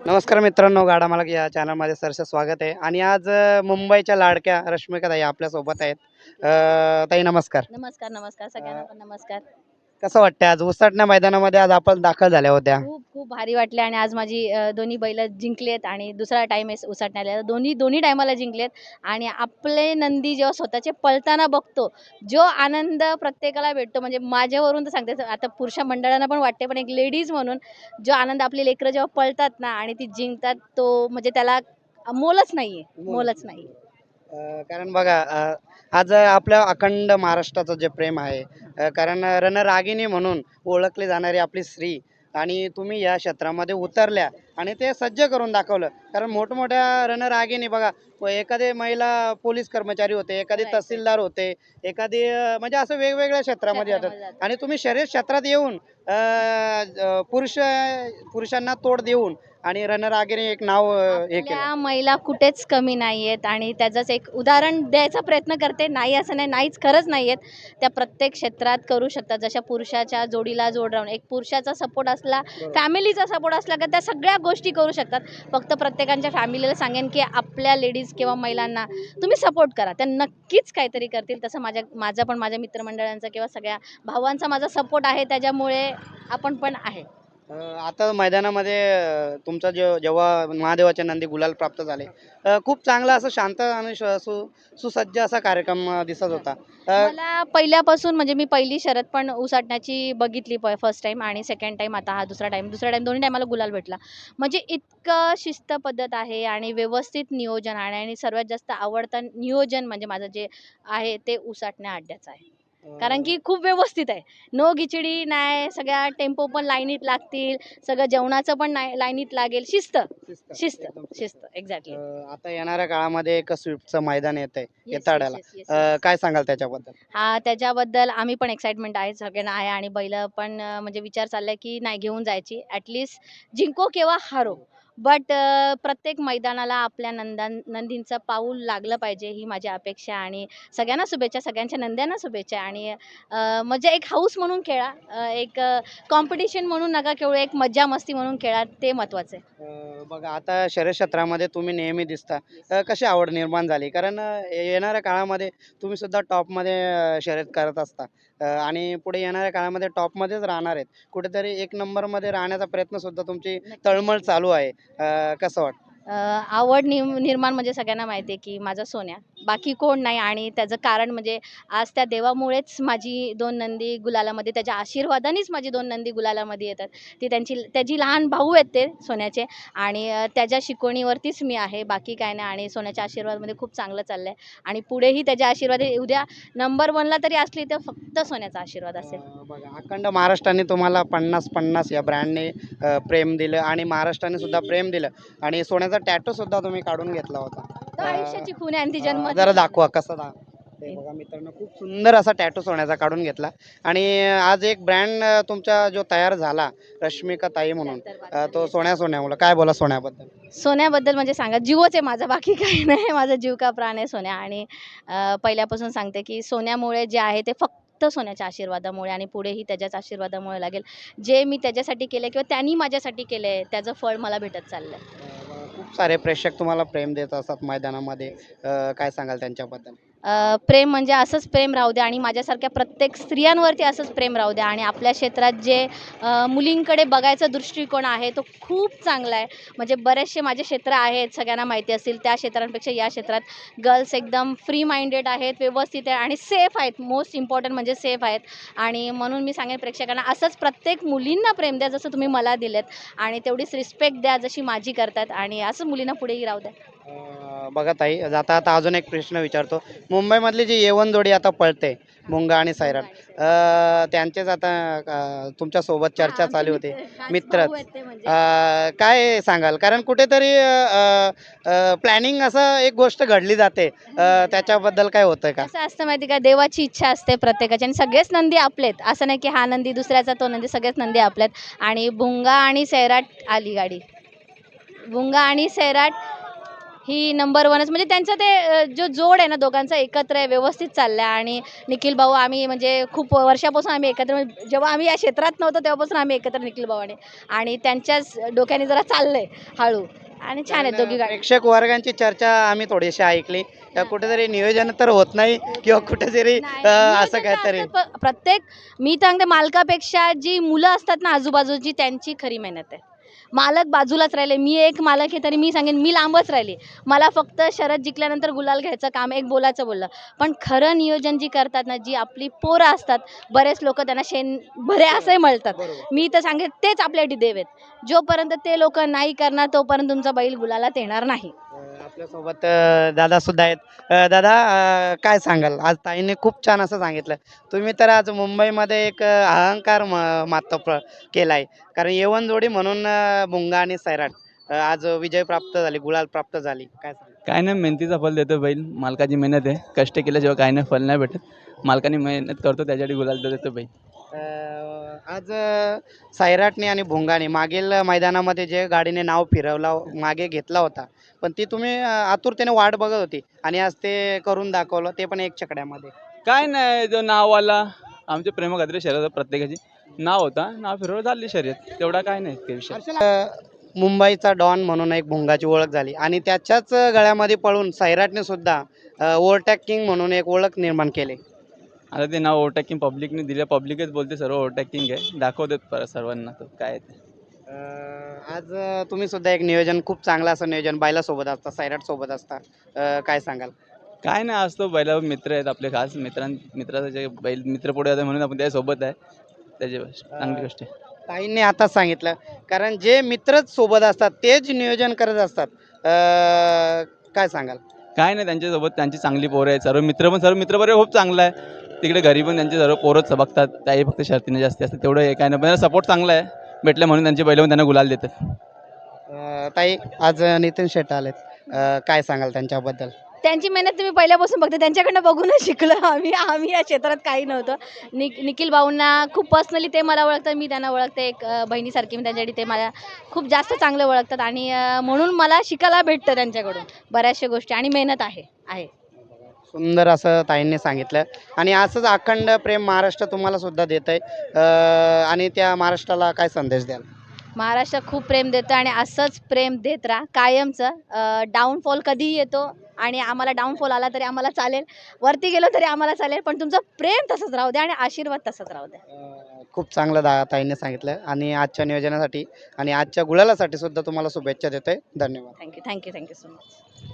नमस्कार मित्रांनो, गाडा मालक या चॅनलमध्ये सरचं स्वागत आहे. आणि आज मुंबईच्या लाडक्या रश्मिका ताई आपल्यासोबत आहेत. ताई नमस्कार. नमस्कार, नमस्कार. सगळ्यांना पण नमस्कार. कसं वाटतं आज उसाटण्या मैदानामध्ये आज आपण दाखल झाल्या होत्या? खूप खूप भारी वाटले आणि आज माझी दोन्ही बैल जिंकलेत आणि दुसरा टाईम आहे उसाटण्याला. दोन्ही टायमाला जिंकलेत आणि आपले नंदी जेव्हा स्वतःचे पळताना बघतो, जो आनंद प्रत्येकाला भेटतो म्हणजे माझ्यावरून तर सांगते, आता पुरुष मंडळांना पण वाटते, पण एक लेडीज म्हणून जो आनंद आपली लेकरं जेव्हा पळतात ना आणि ती जिंकतात, तो म्हणजे त्याला मोलच नाहीये, मोलच नाही. कारण बघा आज आपल्या अखंड महाराष्ट्राचं जे प्रेम आहे, कारण रणरागिणी म्हणून ओळखली जाणारी आपली स्त्री आणि तुम्ही या क्षेत्रामध्ये उतरल्या आणि ते सज्ज करून दाखवलं. कारण मोठमोठ्या रणरागिणी बघा, एखादी महिला पोलीस कर्मचारी होते, एखादी Right. तहसीलदार होते, एखादी म्हणजे असं वेगवेगळ्या क्षेत्रामध्ये क्षेत्रामध्ये जातात जातात. आणि तुम्ही शरीर क्षेत्रात येऊन पुरुषांना तोड देऊन आणि रणरागिणी एक नाव हे केलं. आपल्या महिला कुठेच कमी नाही आहेत आणि त्याचंच एक उदाहरण द्यायचा प्रयत्न करते. नाही असं नाही, नाहीच खरंच नाही आहेत. त्या प्रत्येक क्षेत्रात करू शकतात. जशा पुरुषाच्या जोडीला जोड राहून एक पुरुषाचा सपोर्ट असला, फॅमिलीचा सपोर्ट असला का त्या सगळ्या गोष्टी करू शकतात. फक्त प्रत्येकाच्या फॅमिलीला सांगेन की आपल्या लेडीज किंवा महिलांना तुम्ही सपोर्ट करा. त्या नक्कीच काहीतरी करतील. तसं माझा पण माझ्या मित्रमंडळांचा किंवा सगळ्या भावांचा माझा सपोर्ट आहे. त्याच्यामुळे आपण पण आहे. आता मैदानामध्ये तुमचा जेव्हा महादेवाचे नंदी गुलाल प्राप्त झाले, खूप चांगला असं शांत आणि सुसज्ज असा कार्यक्रम दिसत होता. मला पहिल्यापासून म्हणजे मी पहिली शर्यत पण उसाटण्याची बघितली फर्स्ट टाईम आणि सेकंड टाईम आता हा दुसरा टाईम दोन्ही टाईमाला गुलाल भेटला. म्हणजे इतकं शिस्त पद्धत आहे आणि व्यवस्थित नियोजन आहे आणि सर्वात जास्त आवडतं नियोजन म्हणजे माझं जे आहे ते उसाटण्या अड्ड्याचं आहे. कारण की खूप व्यवस्थित आहे. नो खिचडी नाही, सगळ्या टेम्पो पण लाईनीत लागतील, सगळं जेवणाचं पण नाही लाईनीत लागेल. शिस्त, शिस्त, एकदम शिस्त. एक्झॅक्टली. आता येणाऱ्या काळामध्ये एक स्विफ्टचं मैदान येत आहे येस, येस, येताड्याला. Yes, yes, yes. काय सांगाल त्याच्याबद्दल? हां, त्याच्याबद्दल आम्ही पण एक्साइटमेंट आहे, सगळ्यांना आहे आणि बैलं पण म्हणजे विचार चाललाय की नाही घेऊन जायची. ॲटलीस्ट जिंको किंवा हारो. बट प्रत्येक मैदानाला आपल्या नंदींचं पाऊल लागलं पाहिजे ही माझी अपेक्षा आणि सगळ्यांना शुभेच्छा, सगळ्यांच्या नंद्यांना शुभेच्छा आणि म्हणजे एक हौस म्हणून खेळा, एक कॉम्पिटिशन म्हणून नका खेळू, एक मज्जा मस्ती म्हणून खेळा, ते महत्त्वाचं आहे. बघा आता शर्यत क्षेत्रामध्ये तुम्ही नेहमी दिसता. कशी आवड निर्माण झाली? कारण येणाऱ्या काळामध्ये तुम्ही सुद्धा टॉपमध्ये शर्यत करत असता, आणि पुढे येणाऱ्या काळामध्ये टॉपमध्येच राहणार आहेत. कुठेतरी एक नंबरमध्ये राहण्याचा प्रयत्न सुद्धा तुमची नक्की, तळमळ नक्की. चालू आहे. कसं वाटतं? आवड निर्माण म्हणजे सगळ्यांना माहिती आहे की माझा सोन्या, बाकी कोण नाही आणि त्याचं कारण म्हणजे आज त्या देवामुळेच माझी 2 नंदी गुलालामध्ये, त्याच्या आशीर्वादानेच माझी 2 नंदी गुलालामध्ये येतात. ती त्याची लहान भाऊ आहेत ते सोन्याचे आणि त्याच्या शिकवणीवरतीच मी आहे, बाकी काय नाही आणि सोन्याच्या आशीर्वादमध्ये खूप चांगलं चाललं आहे आणि पुढेही त्याच्या आशीर्वाद उद्या नंबर 1ला तरी असली तर फक्त सोन्याचा आशीर्वाद असेल. बघा अखंड महाराष्ट्राने तुम्हाला 50-50 या ब्रँडने प्रेम दिलं आणि महाराष्ट्राने सुद्धा प्रेम दिलं आणि सोन्याचा टॅटू सुद्धा तुम्ही काढून घेतला होता. तो आयुष्याची खून आहे आणि ती जन्म जरा दाखवा कसा ते बघा मित्रांनो, खूप सुंदर असा टॅटू सोन्याचा काढून घेतला आणि आज एक ब्रँड तुमचा जो तयार झाला रश्मिका ताई म्हणून, तो सोन्यामुळं काय बोला सोन्याबद्दल? सोन्याबद्दल म्हणजे सांगा, जीवच आहे माझा, बाकी काही नाही. माझा जीव का प्राण आहे सोन्या आणि पहिल्यापासून सांगते की सोन्यामुळे जे आहे ते फक्त सोन्याच्या आशीर्वादामुळे आणि पुढेही त्याच्याच आशीर्वादामुळे लागेल. जे मी त्याच्यासाठी केलं किंवा त्यांनी माझ्यासाठी केलं आहे त्याचं फळ मला भेटत चाललं आहे. खूप सारे प्रेक्षक तुम्हाला प्रेम देत असतात मैदानामध्ये, काय सांगाल त्यांच्याबद्दल? प्रेम म्हणजे असंच प्रेम राहू द्या आणि माझ्यासारख्या प्रत्येक स्त्रियांवरती असंच प्रेम राहू द्या आणि आपल्या क्षेत्रात जे मुलींकडे बघायचा दृष्टिकोन आहे तो खूप चांगला आहे. म्हणजे बरेचसे माझे क्षेत्र आहेत, सगळ्यांना माहिती असतील, त्या क्षेत्रांपेक्षा या क्षेत्रात गर्ल्स एकदम फ्री माइंडेड आहेत, व्यवस्थित आहे आणि सेफ आहेत. मोस्ट इम्पॉर्टंट म्हणजे सेफ आहेत आणि म्हणून मी सांगेन प्रेक्षकांना असंच प्रत्येक मुलींना प्रेम द्या जसं तुम्ही मला दिलेत आणि तेवढीच रिस्पेक्ट द्या जशी माझी करतात आणि असं मुलींना पुढेही राहू द्या. बघा ताई, जाता आता अजून एक प्रश्न विचारतो. मुंबईमधली जी येवन जोडी आता पळते, मुंगा आणि सैराट, त्यांचेच आता तुमच्यासोबत चर्चा चालू होती, मित्रच. काय सांगाल? कारण कुठेतरी प्लॅनिंग असं एक गोष्ट घडली जाते, त्याच्याबद्दल काय होतं का? कसं असतं माहिती का, देवाची इच्छा असते प्रत्येकाची आणि सगळेच नंदी आपलेत, असं नाही की हा नंदी दुसऱ्याचा तो नंदी, सगळेच नंदी आपल्यात आणि भुंगा आणि सैराट आली गाडी. भुंगा आणि सैराट ही नंबर वनच म्हणजे त्यांचं ते जो जोड आहे ना दोघांचा एकत्र आहे, व्यवस्थित चालला आहे. आणि निखिल भाऊ आम्ही म्हणजे खूप वर्षापासून आम्ही एकत्र म्हणजे जेव्हा आम्ही या क्षेत्रात नव्हतो तेव्हापासून आम्ही एकत्र निखिल भाऊ आणि त्यांच्याच डोक्याने जरा चाललंय हळू आणि छान आहेत दोघी गाडी. प्रेक्षक वर्गांची चर्चा आम्ही थोडीशी ऐकली. कुठेतरी नियोजन तर होत नाही किंवा कुठेतरी असं काहीतरी. प्रत्येक मी तर सांगते मालकापेक्षा जी मुलं असतात ना आजूबाजूची त्यांची खरी मेहनत आहे. मालक बाजूलाच राहिले. मी एक मालक आहे तरी मी सांगेन मी लांबच राहिली. मला फक्त शरद जिंकल्यानंतर गुलाल घ्यायचं काम एक बोलायचं बोललं. पण खरं नियोजन जी करतात ना जी आपली पोरं असतात बरेच लोक त्यांना शेण भरे असंही म्हणतात. मी तर सांगेन तेच आपल्यासाठी देव आहेत. जोपर्यंत ते लोक नाही करणार तोपर्यंत तुमचा बैल गुलालात येणार नाही. आपल्यासोबत दादा सुद्धा आहेत. दादा, काय सांगाल? आज ताईने खूप छान असं सांगितलं. तुम्ही तर आज मुंबईमध्ये एक अहंकार मात्र केलाय. कारण येवन जोडी म्हणून भुंगा आणि सैराट आज विजय प्राप्त झाली, गुलाल प्राप्त झाली. काय सांगाल? काय नाही, मेहनतीचं फल देतो बैल. मालकाची मेहनत आहे, कष्ट केल्याशिवाय काय नाही फल नाही भेटत. मालकाने मेहनत करतो त्याच्यासाठी गुलाल देतो बैल. आज सैराटने आणि भुंगाने मागील मैदानामध्ये जे गाडीने नाव फिरवला मागे घेतला होता, पण ती तुम्ही आतुरतेने वाट बघत होती आणि आज ते करून दाखवलं, ते पण एक छकड्यामध्ये. काय नाही, जो नाववाला आमचे प्रेम खात्री शर्यत प्रत्येकाची नाव होता, नाव फिरवलं झाली शर्यत, तेवढा काय नाही ते विषय. मुंबईचा डॉन म्हणून एक भुंगाची ओळख झाली आणि त्याच्याच गळ्यामध्ये पळून सैराटने सुद्धा ओव्हरटॅक किंग म्हणून एक ओळख निर्माण केली. आता ते नाव ओव्हरटॅकिंग पब्लिकने दिलं, पब्लिकच बोलते सर्व ओव्हरटॅकिंग आहे, दाखवतात परत सर्वांना तो काय आहे ते. आज तुम्ही सुद्धा एक नियोजन खूप चांगलं असं नियोजन बैलासोबत असता, सैराट सोबत असता. काय सांगाल? काय नाही, असतो बैला मित्र आहेत आपले खास मित्राचं जे बैल मित्र पुढे होते म्हणून आपण त्याच्यासोबत आहे, त्याची चांगली गोष्ट आहे. ताईंनी आताच सांगितलं, कारण जे मित्रच सोबत असतात तेच नियोजन करत असतात. काय सांगाल? काय नाही, त्यांच्यासोबत त्यांची चांगली पोरं आहेत, सर्व मित्र बरे खूप चांगला आहे. तिकडे घरी पण त्यांचे सर्व पोरंच बघतात, त्याही फक्त शर्तीने जास्ती असतात, तेवढं हे काय नाही, पण सपोर्ट चांगला आहे भेटलं म्हणून त्यांचे बैल पण त्यांना गुलाल देतात. ताई, आज नितीन शेट आलेत, काय सांगाल त्यांच्याबद्दल? त्यांची मेहनत तुम्ही पहिल्यापासून बघते त्यांच्याकडनं बघूनच शिकलो आम्ही या क्षेत्रात काही नव्हतं. निखिल भाऊंना खूप पर्सनली ते मला ओळखतात, मी त्यांना ओळखते एक बहिणीसारखी. मी त्यांच्यासाठी ते मला खूप जास्त चांगलं ओळखतात आणि म्हणून मला शिकायला भेटतं त्यांच्याकडून बऱ्याचशा गोष्टी आणि मेहनत आहे. सुंदर असं ताईंनी सांगितलं आणि असंच अखंड प्रेम महाराष्ट्र तुम्हाला सुद्धा देत आहे आणि त्या महाराष्ट्राला काय संदेश द्याल? महाराष्ट्र खूप प्रेम देतं आणि असंच प्रेम देत राहा कायमचं. डाऊनफॉल कधीही येतो आणि आम्हाला डाऊनफॉल आला तरी आम्हाला चालेल, वरती गेलो तरी आम्हाला चालेल, पण तुमचं प्रेम तसंच राहू द्या आणि आशीर्वाद तसंच राहू द्या. खूप चांगलं ताईंनी सांगितलं आणि आजच्या नियोजनासाठी आणि आजच्या गुलालासाठी सुद्धा तुम्हाला शुभेच्छा देतोय. धन्यवाद. Thank you so much.